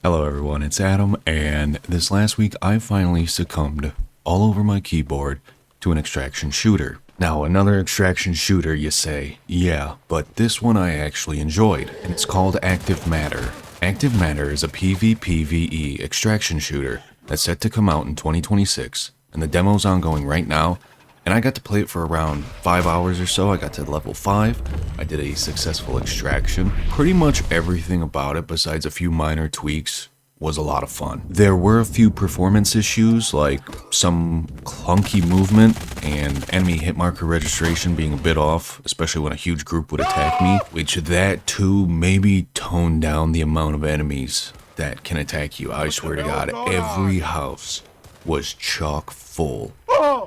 Hello everyone, it's Adam, and this last week I finally succumbed all over my keyboard to an extraction shooter. Now, another extraction shooter, you say? Yeah, but this one I actually enjoyed, and it's called Active Matter. Active Matter is a PvPvE extraction shooter that's set to come out in 2026, and the demo's ongoing right now, and I got to play it for around 5 hours or so. I got to level 5. I did a successful extraction. Pretty much everything about it, besides a few minor tweaks, was a lot of fun. There were a few performance issues, like some clunky movement and enemy hit marker registration being a bit off, especially when a huge group would attack me, which that too maybe toned down the amount of enemies that can attack you. I swear to God, every house was chock full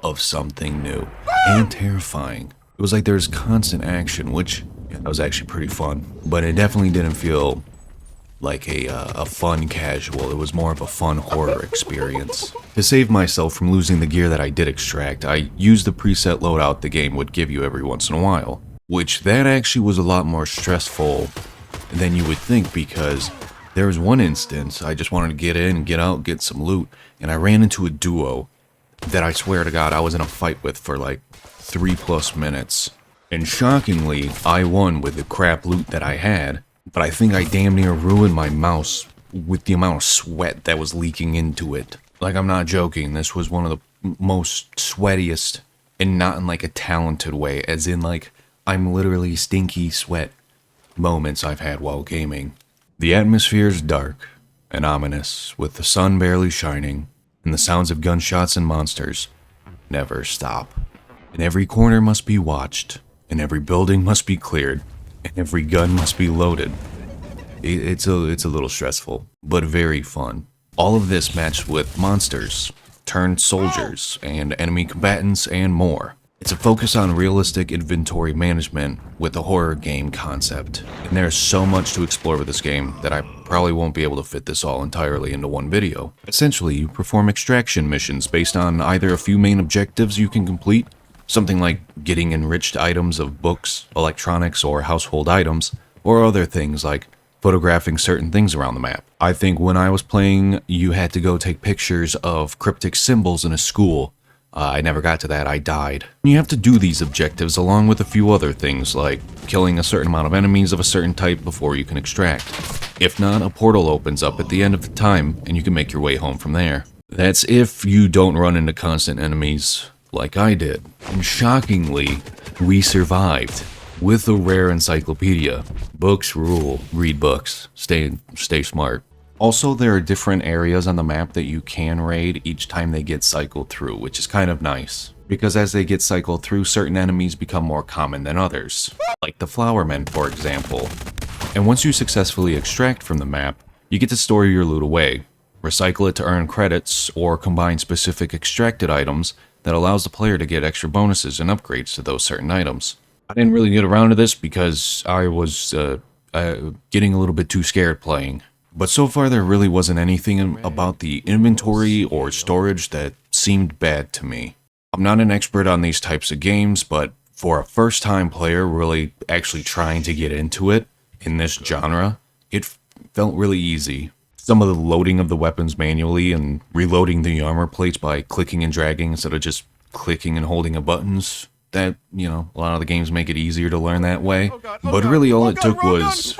of something new and terrifying. It was like there was constant action, which that was actually pretty fun, but it definitely didn't feel like a fun casual. It was more of a fun horror experience. To save myself from losing the gear that I did extract, I used the preset loadout the game would give you every once in a while, which that actually was a lot more stressful than you would think, because there was one instance I just wanted to get in, get out, get some loot, and I ran into a duo that I swear to God I was in a fight with for like 3+ minutes. And shockingly, I won with the crap loot that I had, but I think I damn near ruined my mouse with the amount of sweat that was leaking into it. Like, I'm not joking, this was one of the most sweatiest, and not in like a talented way, as in like, I'm literally stinky sweat moments I've had while gaming. The atmosphere is dark and ominous, with the sun barely shining, and the sounds of gunshots and monsters never stop. And every corner must be watched, and every building must be cleared, and every gun must be loaded. It's a little stressful, but very fun. All of this matched with monsters, turned soldiers, and enemy combatants, and more. It's a focus on realistic inventory management with a horror game concept, and there's so much to explore with this game that I probably won't be able to fit this all entirely into one video. Essentially, you perform extraction missions based on either a few main objectives you can complete, something like getting enriched items of books, electronics, or household items, or other things like photographing certain things around the map. I think when I was playing, you had to go take pictures of cryptic symbols in a school. I never got to that, I died. You have to do these objectives along with a few other things, like killing a certain amount of enemies of a certain type before you can extract. If not, a portal opens up at the end of the time, and you can make your way home from there. That's if you don't run into constant enemies like I did. And shockingly, we survived with a rare encyclopedia. Books rule. Read books. Stay smart. Also, there are different areas on the map that you can raid each time they get cycled through, which is kind of nice, because as they get cycled through, certain enemies become more common than others, like the Flowermen, for example. And once you successfully extract from the map, you get to store your loot away, recycle it to earn credits, or combine specific extracted items that allows the player to get extra bonuses and upgrades to those certain items. I didn't really get around to this because I was getting a little bit too scared playing. But so far there really wasn't anything about the inventory or storage that seemed bad to me. I'm not an expert on these types of games, but for a first-time player really actually trying to get into it in this genre, it felt really easy. Some of the loading of the weapons manually and reloading the armor plates by clicking and dragging instead of just clicking and holding of buttons, that, you know, a lot of the games make it easier to learn that way. But really all it took was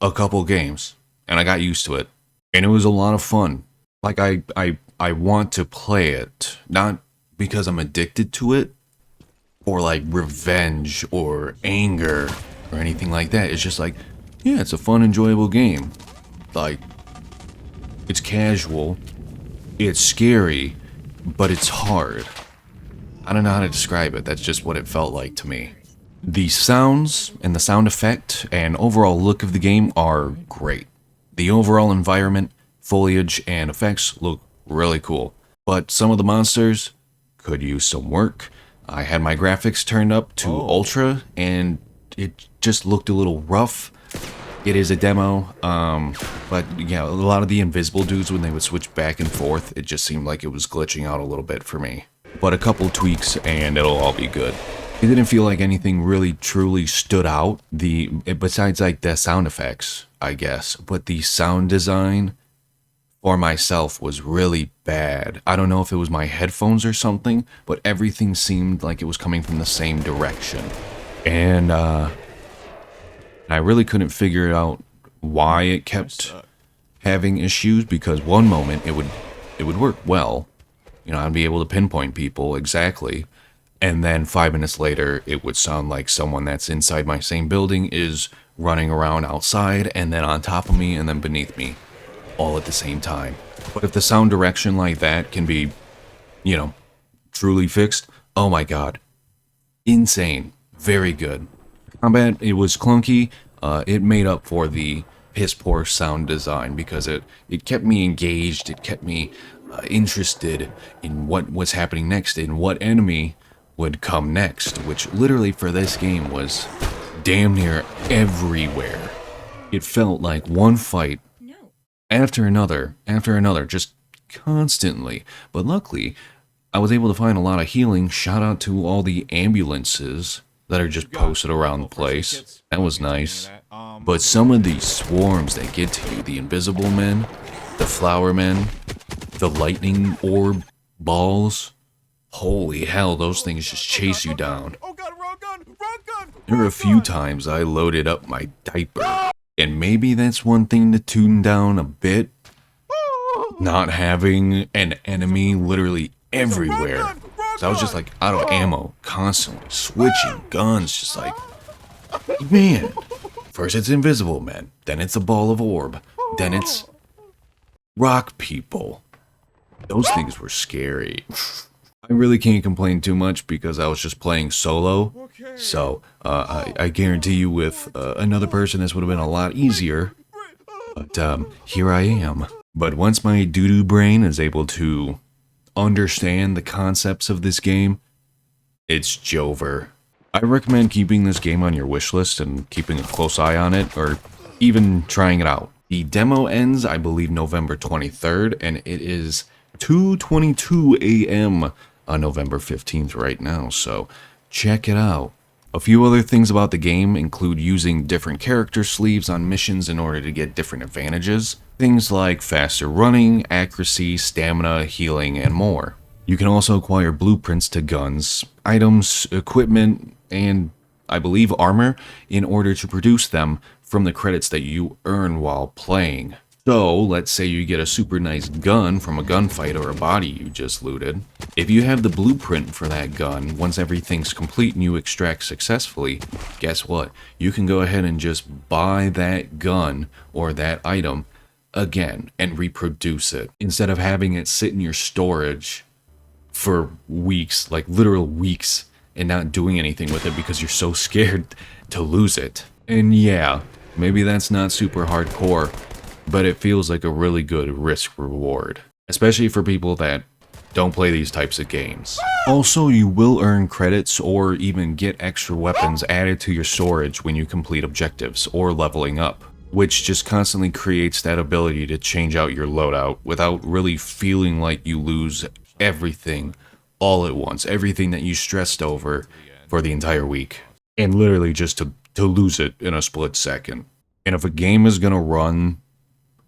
a couple games, and I got used to it, and it was a lot of fun. Like, I want to play it, not because I'm addicted to it, or like revenge or anger or anything like that. It's just like, yeah, it's a fun, enjoyable game. Like, it's casual, it's scary, but it's hard. I don't know how to describe it, that's just what it felt like to me. The sounds and the sound effect and overall look of the game are great. The overall environment, foliage, and effects look really cool. But some of the monsters could use some work. I had my graphics turned up to ultra, and it just looked a little rough. It is a demo, but yeah, a lot of the invisible dudes, when they would switch back and forth, it just seemed like it was glitching out a little bit for me. But a couple tweaks and it'll all be good. It didn't feel like anything really truly stood out, besides like the sound effects, I guess. But the sound design for myself was really bad. I don't know if it was my headphones or something, but everything seemed like it was coming from the same direction. And I really couldn't figure out why it kept having issues, because one moment it would work well. You know, I'd be able to pinpoint people exactly. And then 5 minutes later, it would sound like someone that's inside my same building is running around outside, and then on top of me, and then beneath me, all at the same time. But if the sound direction like that can be, you know, truly fixed, oh my god. Insane. Very good. Combat, it was clunky. It made up for the piss poor sound design, because it kept me engaged. It kept me interested in what was happening next, and what enemy would come next, which literally for this game was damn near everywhere. It felt like one fight after another, just constantly. But luckily, I was able to find a lot of healing. Shout out to all the ambulances that are just posted around the place. That was nice. But some of these swarms that get to you, the invisible men, the flower men, the lightning orb balls, holy hell, those things just chase you down. There were a few times I loaded up my diaper, and maybe that's one thing to tune down a bit, not having an enemy literally everywhere. So I was just like out of ammo, constantly switching guns, just like, man. First it's invisible men, then it's a ball of orb, then it's rock people. Those things were scary. I really can't complain too much because I was just playing solo. So I guarantee you with another person this would have been a lot easier. But here I am. But once my doo-doo brain is able to understand the concepts of this game, it's Jover. I recommend keeping this game on your wish list and keeping a close eye on it, or even trying it out. The demo ends, I believe, November 23rd, and it is 2:22 a.m. on November 15th right now, so check it out. A few other things about the game include using different character sleeves on missions in order to get different advantages. Things like faster running, accuracy, stamina, healing, and more. You can also acquire blueprints to guns, items, equipment, and I believe armor in order to produce them from the credits that you earn while playing. So, let's say you get a super nice gun from a gunfight or a body you just looted. If you have the blueprint for that gun, once everything's complete and you extract successfully, guess what? You can go ahead and just buy that gun or that item again and reproduce it, instead of having it sit in your storage for weeks, like literal weeks, and not doing anything with it because you're so scared to lose it. And yeah, maybe that's not super hardcore, but it feels like a really good risk reward, especially for people that don't play these types of games. Also, you will earn credits or even get extra weapons added to your storage when you complete objectives or leveling up, which just constantly creates that ability to change out your loadout without really feeling like you lose everything all at once, everything that you stressed over for the entire week, and literally just to lose it in a split second. And if a game is gonna run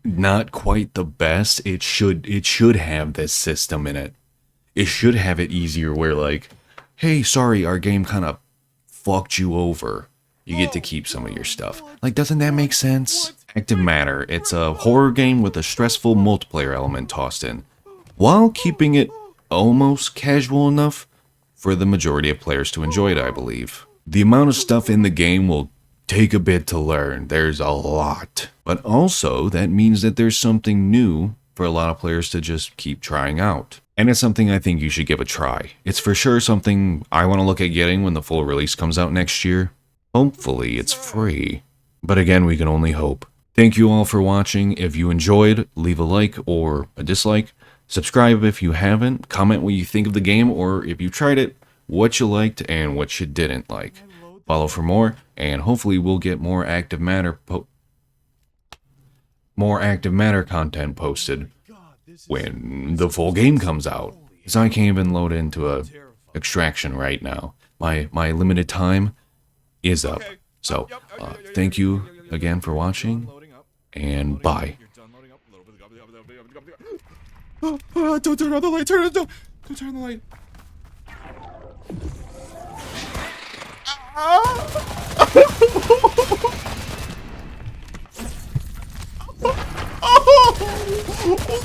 not quite the best, it should have this system in it. It should have it easier where, like, hey, sorry, our game kind of fucked you over. You get to keep some of your stuff. Like, doesn't that make sense? Active Matter. It's a horror game with a stressful multiplayer element tossed in, while keeping it almost casual enough for the majority of players to enjoy it, I believe. The amount of stuff in the game will take a bit to learn. There's a lot. But also, that means that there's something new for a lot of players to just keep trying out. And it's something I think you should give a try. It's for sure something I want to look at getting when the full release comes out next year. Hopefully it's free. But again, we can only hope. Thank you all for watching. If you enjoyed, leave a like or a dislike. Subscribe if you haven't. Comment what you think of the game, or if you tried it, what you liked and what you didn't like. Follow for more, and hopefully we'll get more Active Matter content posted when the full game comes out. Because I can't even load into a extraction right now. My limited time is up. So, thank you again for watching, and bye. Don't turn on the light. Don't turn on the light.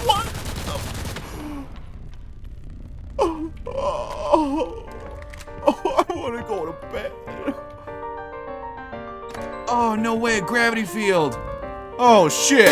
What? I want to go to bed. Oh, no way, a gravity field. Oh, shit.